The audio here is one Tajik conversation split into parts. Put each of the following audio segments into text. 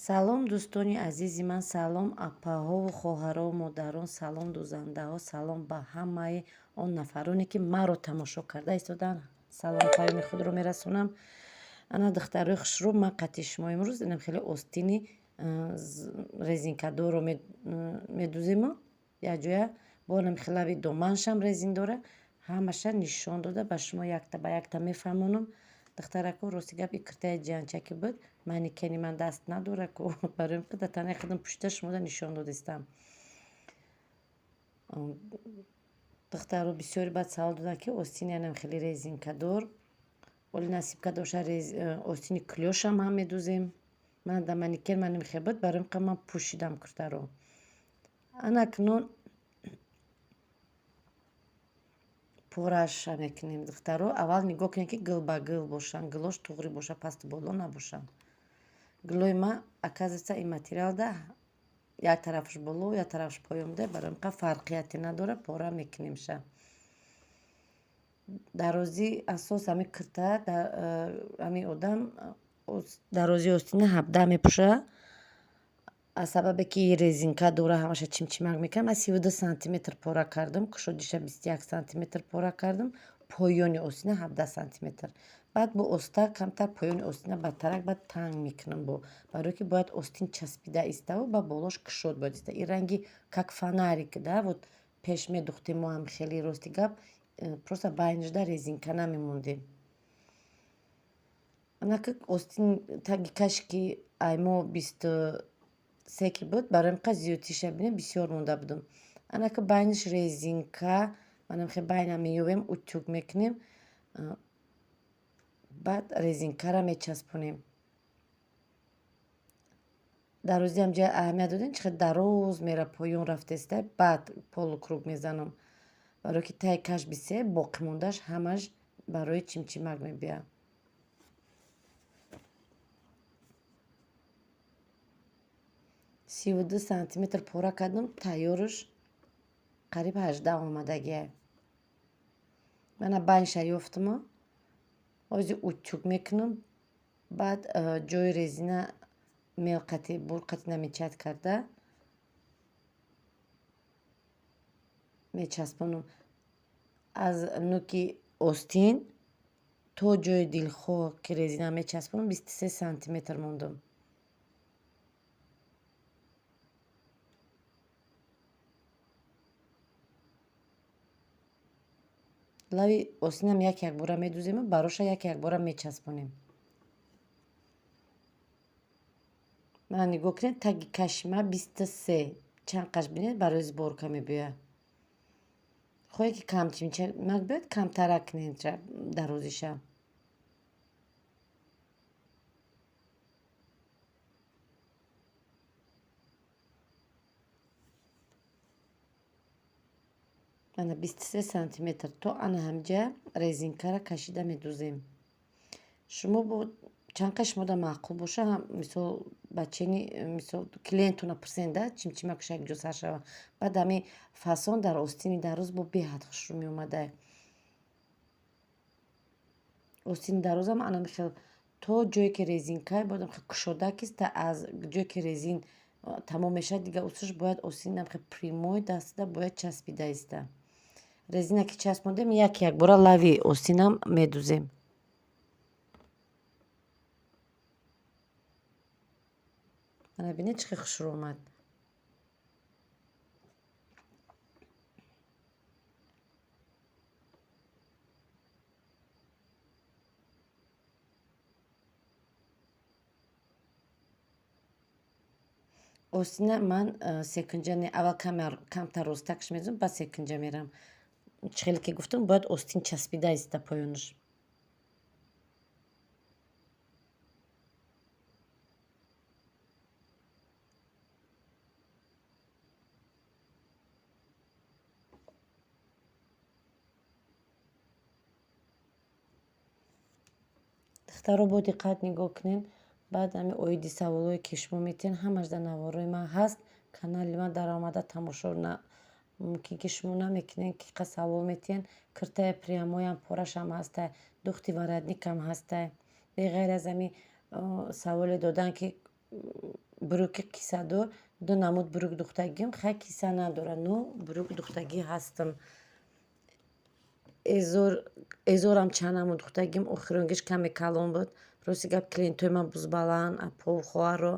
Салом дӯстони азизи ман, салом апаҳову хоҳарову модарон, салом дӯзандаҳо, салом ба ҳамаи он нафароне, ки маро тамошо карда истодаанд. Саломи паёми худро мерасонам. Ана духтарои хушрӯ, ман қадди шумо имрӯз дидам хеле остини резинкадорро медӯземо якҷоя, бонам хелави доманшам резин дора, ҳамаша нишон дода ба шумо якта ба якта мефаҳмонам. Духтарако рости гап и киртаи ҷанчаки буд, манекени ман даст надора ку барои қида танаи худам пушта шумода нишон додистам. Духтаро бисёре баъд савол доданд ки остини янам хеле резинкадор, оли насиб карда боша остини клёшам ҳам медӯзем. Ман да манекен ман намехе буд, барои ин ман пӯшидам куртаро. Ана акнун пораша мекунем. Духтаро аввал нигоҳ кунед ки гил ба гил бошанд, гилош туғри боша, пасту боло набошанд. Гилои ман оказывается ин материалда як тарафаш боло, як тарафаш поён буда, барои ин фарқияте надора, пора мекунемша. Дарози асос ҳамин кирта ҳамин одам дарози остина 17 мепӯша. аз сабабе ки резинка дора ҳамаша чимчимак мекунам, аз 32 сантиметр пора кардам, кушодиша 21 сантиметр пора кардам, поёни остина 17 сантиметр. Баъд бо оста камтар поёни остина ба тарак ба танг мекунам, барое ки бояд остин часпида иставу ба болош кушод бояд иста. Ин ранги как фонарик да, вот пеш медухтем мо ҳам хеле рости гап, просто байнашда резинка намемондем. Анаки остин таги каш ки аймо 23 ки буд, барои ин зиёдтиша бинем бисёр монда будам. Анаки байнаш резинка манам хе байна меёбем, утюг мекунем, баъд резинкаро мечаспонем. Дарози ҳамҷоя аҳамият додем, чихел дароз мера поён рафтаиста, баъд полукруг мезанам, барое ки таи каш бисея, боқимондааш ҳамаш барои чимчимак мебияд. 32 сантиметр пора кардам, тайёрш қариб 18 омадагия. Мана байнша ёфтумо, ҳозир утюг мекунам, баъд ҷои резина мелқати бурқати намечат карда мечаспонам. Аз нӯки остин то ҷои дилхоҳ ки резина мечаспонам 23 сантиметр мондам. лави остинам як бора медӯзему, бароша як бора мечаспонем. мана нигоҳ кунед, таги каши ман 23 чанд қаш бинед барои сборка мебиёяд. хоҳед ки кам чимчимак биёд, камтарак кунед дарозиша. ана 23 сантиметр то ана ҳамҷа резинкаро кашида медӯзем. Шумо бо чанд қаш шумода маъқул боша, мисол бачени мисол клиентона пурсен да чимчимакша якҷо сар шава. Баъд ҳамин фасон дар остини дароз бо беҳад хушрӯ меомада. остини дарозам ана мехел то ҷое ки резинка бояд кушодак иста, аз ҷое ки резин тамом мешавад дига усуш бояд остини прямой дастида бояд часпида иста. Резина ки часпондем як бора лави остинам медӯзем. ана бинед чӣ хел хушрӯ омад. остина ман секунҷа аввал камтар ростакш мезанам, баъд секунҷа мерам. чӣ хеле ки гуфтам, бояд остин часпида иста поёнаш. духтаро бо диққат нигоҳ кунед. баъд ҳамин оиди саволое ки шумо метиҳед ҳамаш дар навораи ман ҳаст. канали ман даромада тамошо мумкин ки шумо намекунед, ки қад савол метиҳед. киртаи прямоям порашам ҳастай, духти воротникам ҳастай. беғайр аз ҳамин саволе додан ки буруки қиссадор ду намуд бурук духтагим хай қисса надора ну бурук духтагӣ ҳастам эзорам чанаму духтагим охиронгиш каме калон буд рости гап клиентои ман бузбаланд апов хоҳаро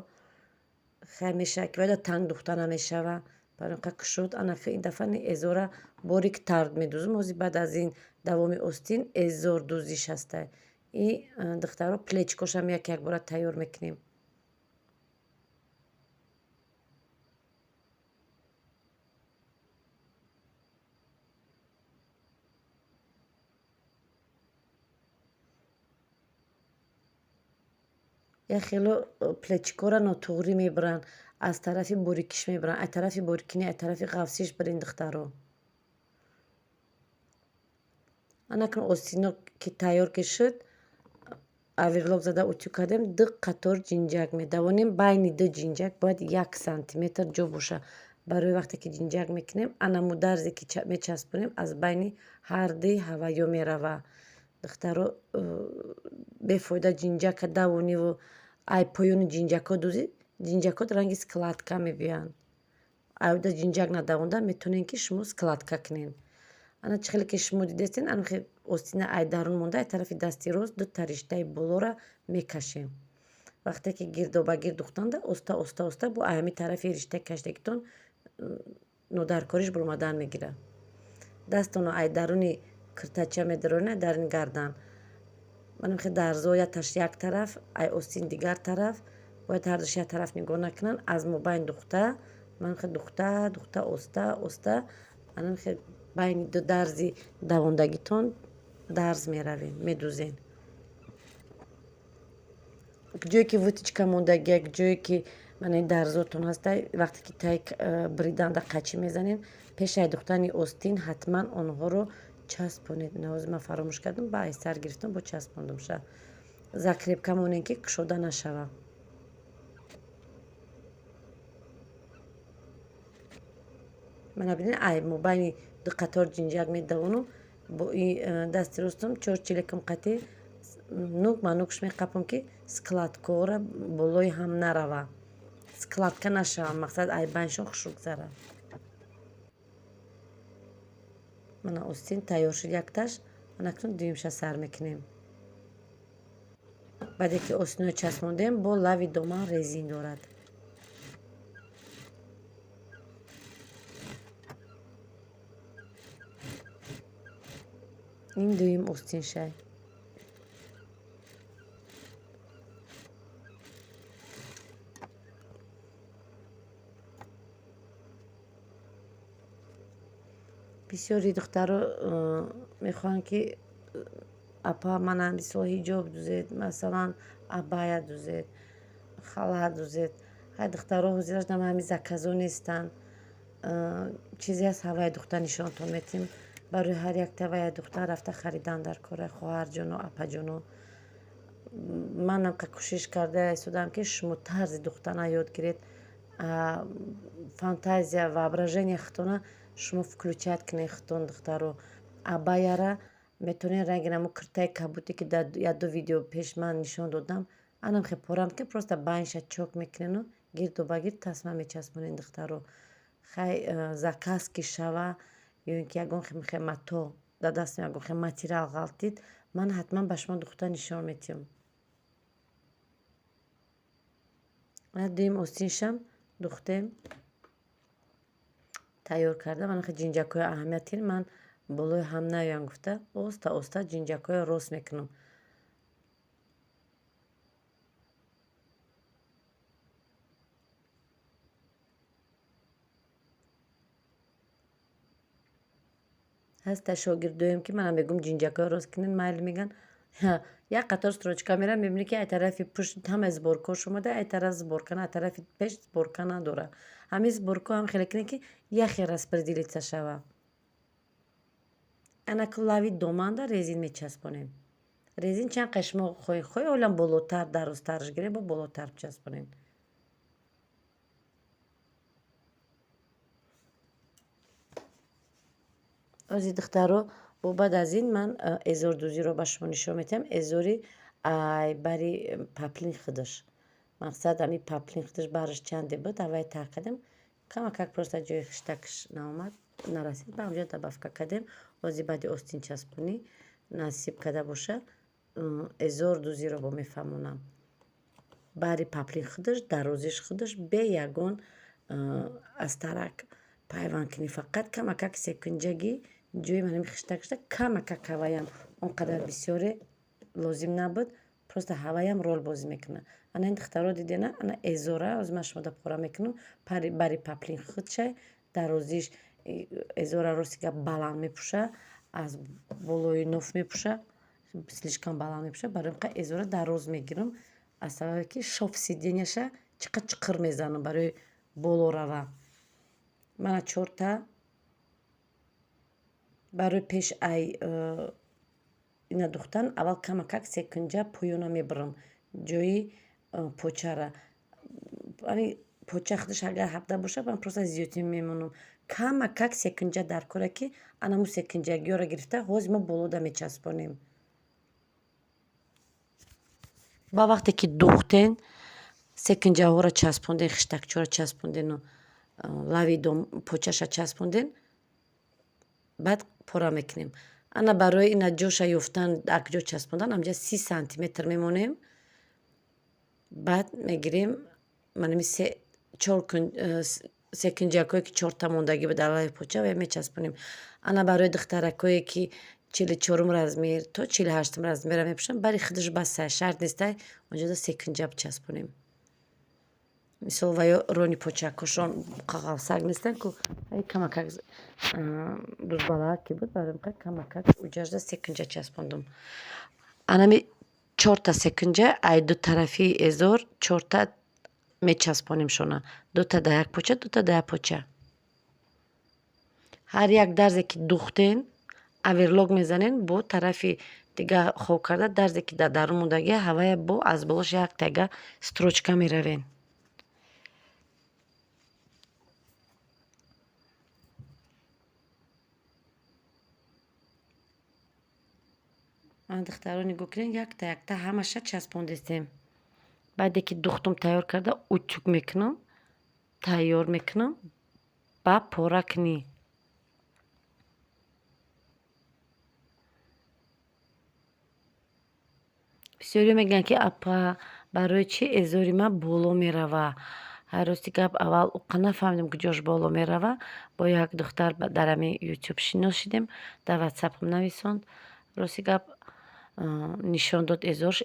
хай мешава ки вайда танг духта намешава барои қа кушуд анафи ин дафъа эзора борик тард медузум ҳозир баъд аз ин давоми остин эзор дузиш ҳаста и духтаро плечкошам якбора тайёр мекунем яхело плечкора нотуғрӣ мебаранд аз тарафи борикиш мебаранд ай тарафи борикӣ ай тарафи ғафсиш барин духтаро анакун остино ки тайёр ки шуд аверлок зада утюг кардем ду қатор ҷинҷак медавонем байни ду ҷинҷак бояд 1 сантиметр ҷо боша барои вақте ки ҷинҷак мекунем анаму дарзе ки мечаспонем аз байни ҳар ду ҳаваё мерава духтаро бефоида ҷинҷака давониву ай поёни ҷинҷако дузӣ ҷинҷакот ранги складка мебиёянд айда ҷинҷак надавонда метавонем ки шумо складка кунем ана чӣ хеле ки шумо дидестин анахе остина ай дарун монда ай тарафи дасти рост ду тариштаи болора мекашем вақте ки гирдобагирд духтанда оста оста оста бо ҳами тарафи риштаи каштагитон нодаркориш баромадан мегирад дастонро ай даруни киртача медаронед даруни гардан манахе дарзояташ як тараф ай остин дигар тараф бояд ҳардуш як тараф нигоҳ накунанд аз мобайн духта манахе духта оста оста анахе байни ду дарзи давондагитон дарз меравем медузем ҷое ки вутичка мондагия ҷое ки манаи дарзотон ҳаста вақте ки тай бриданда қачӣ мезанем пешаи духтани остин ҳатман онҳоро часпонед ҳозир ман фаромӯш кардам ба ай сар гирифтам бо часпондам ша закрепка монем ки кушода нашава мана бинед ай мобайни ду қатор ҷинҷак медавонам бо дасти ростам 4 чилекам қатъи нук манукш меқапам ки складкора болои ҳам нарава складка нашава мақсад ай байншон хушк гузара мана остин тайёр шуд якташ анакун дуюмша сар мекунем баъде ки остиноро часпондем бо лави доман резин дорад ин дуюм остиншай бисёри духтаро мехоҳанд ки апа мана мисол ҳиҷоб дузед масалан абая дузед халат дузед ҳай духтаро ҳозираш дам ҳами заказо нестанд чизе аз ҳаваи духта нишонтон метиҳем барои ҳар як таваи духта рафта харидан дар кора хоҳарҷоно апаҷоно манам ка кӯшиш карда истодам ки шумо тарзи духтана ёд гиред фантазия воображения хитона шумо включат кунед хитон духтаро абаяра метавонед ранги намо киртаи кабуте ки дар яду видео пеш ман нишон додам анам хе порам ки просто байнша чок мекунену гирдобагирд тасма мечаспонед духтаро хай заказ ки шава ё ин ки ягон хе мато дар дастам ягон хе материал ғалтид ман ҳатман ба шумо духта нишон метиҳам дуюм остиншам духтем тайёр карда манахе ҷинҷакҳои аҳамиятин ман болои ҳам наёям гуфта оста оста ҷинҷакҳои рост мекунам ҳаста шогирдоем ки манам мегӯм ҷинҷакҳои рост кунед майли мегӯянд як қатор строчка мерам мебинӣ ки ай тарафи пушт ҳамаи сборкош омада ай тараф сборка ай тарафи пеш сборка надора ҳамин сборка ҳам хеле кунед ки яхе распределица шава анаку лави доманда резин мечаспонем резин чанд қай шумо хоҳед олам болотар дарозтарш гирем бо болотар бичаспонем азизи духтаро бо баъд аз ин ман эзордузиро ба шумо нишон медиҳам эзори бари паплин худаш мақсад ами паплин худаш бараш чанде буд авай так кардем камакак просто ҷои хиштакш наомад нарасид ба ҳамҷо добавка кардем ози баъди остин часпонӣ насиб карда боша эзор дузиро бо мефаҳмонам баъди паплин худаш дарозиш худаш бе ягон астарак пайванд кунӣ фақат камакак секунҷагӣ ҷои манами хиштакшда камакак ҳаваям он қадар бисёре лозим набуд просто ҳаваям рол бозӣ мекунад ана ин духтаро дидена ана эзора оз ман шумода пора мекунам бари паплин худшай дарозиш эзора рости гап баланд мепӯша аз болои ноф мепӯша слишком баланд мепӯша барои ин эзора дароз мегирам аз сабабе ки шоф сиденияша чиқар чиқир мезанам барои боло рава мана 4 барои пеш ай ина духтан аввал камакак секунҷа поёна мебарам ҷои почара ами поча худаш агар ҳабда боша ман просто зиёдтӣ мемонам камакак секунҷа дар коре ки анаму секунҷагиёро гирифта ҳози мо болода мечаспонем ба вақте ки духтен секунҷаҳоро часпонден хиштакчаро часпондену лави почаша часпонден баъд пора мекунем ана барои ина ҷоша ёфтан якҷо часпондан ҳамҷа 30 сантиметр мемонем баъд мегирем манами секунҷакое ки 4 мондагӣ ба дар лави поча ва мечаспонем ана барои духтаракое ки 44 размер то 48 размера мепӯшанд бари худаш баса шарт нестай онҷода секунҷа бичаспонем мисол ва ё рони почакошон қағалсак нестан ку камакак бузбалак ки буд барои камакак уҷажда секунҷа часпондум анами 4 секунҷа ай ду тарафи эзор 4 мечаспонем шона 2 да як поча 2 да як поча ҳар як дарзе ки духтен аверлок мезанен бо тарафи дига хоб карда дарзе ки дар дарун мондагӣ ҳавая бо аз болош як тага строчка меравен духтаро нигоҳ кунед якта якта ҳамаша часпондестем баъде ки духтум тайёр карда утюг мекунам тайёр мекунам ба пора кунӣ бисёриё мегӯянд ки апа барои чи эзори ман боло мерава ҳай рости гап аввал уқа нафаҳмидем куҷош боло мерава бо як духтар дар ами ютюб шинос шидем дар ватсапам нависонд рости гап нишон дод эзорш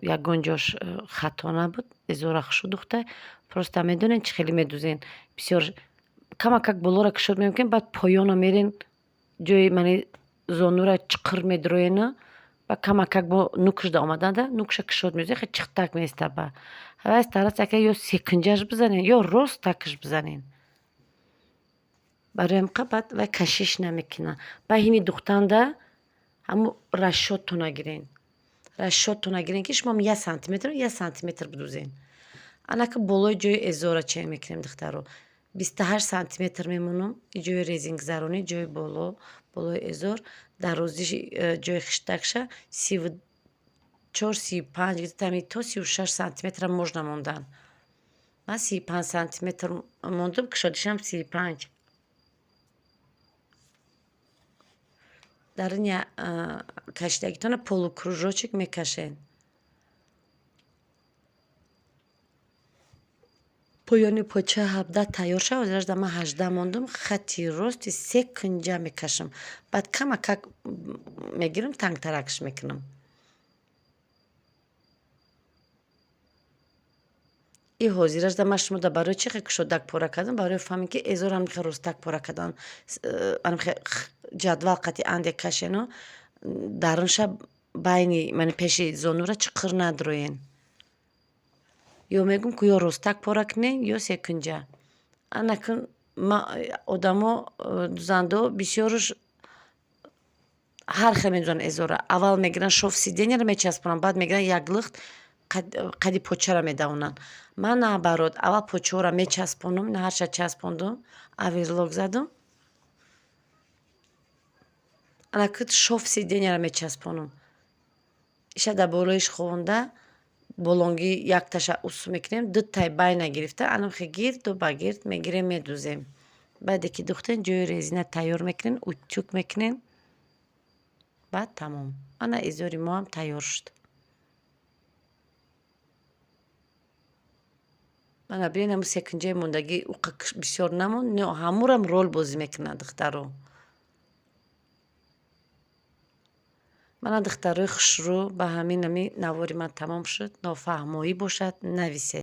ягон ҷош хато набуд эзора хушу духта просто медонен чӣ хеле медузен бисёр камакак болоро кушод мемкунем баъд поёна мерен ҷои мани зонура чиқир медроена ба камакак бо нукшда омаданда нукша кушод мезӯ хе чиқтак места ба ҳавай старатака ё секунҷаш бизанен ё рост такш бизанен барои ҳамқа баъд вай кашиш намекунад ба ҳини духтанда ҳамо расшодтона гирен расшодтона гирен ки шумо 1 сантиметр 1 сантиметр бидузен анака болои ҷои эзора чен мекунем духтаро 28 сантиметр мемонам ҷои резингзаронӣ ҷои болои эзор дарозиши ҷои хиштакша 34 35 тами то 36 сантиметра можно мондан ман 35 сантиметр мондам кушодишам 35 дар ин кашидагитона полукружочек мекашен поёни поча 17 тайёр шав озирашда ман 18 мондам хати рости секунҷа мекашам баъд камакак мегирам тангтаракш мекунам и ҳозирашда ман шумода барои чи хел кушодак пора кардам барои фаҳмем ки эзор амихе ростак пора кардан амихе ҷадвал қати анде кашено дарунша байни мани пеши зонура чиқир надроен ё мегӯм ки ё ростак пора кунен ё секунҷа анакун одамо дузандо бисёрш ҳар хел медузанд эзора аввал мегиранд шоф сиденияро мечаспонанд баъд мегиранд як лихт қади почаро медавонанд ман наоборот аввал почаҳоро мечаспонам ҳарча часпондум аверлок задам анакут шоф сиденияро мечаспонам иша дар болоиш ховонда болонги якташа усу мекунем, ду тай байна гирифта, анохе гирду ба гирд мегирем, медӯзем. Баъде ки духтем, ҷойи резина тайёр мекунем, утюг мекунем, баъд тамом. Ана изори моам тайёр шуд. Ана бинед ҳамун секунҷаи мондагӣ уқа бисёр намонд, ҳамурам рол бозӣ мекунанд духтаро. мана духтарои хушрӯ, ба ҳамин навори ман тамом шуд. Нофаҳмоӣ бошад, нависед.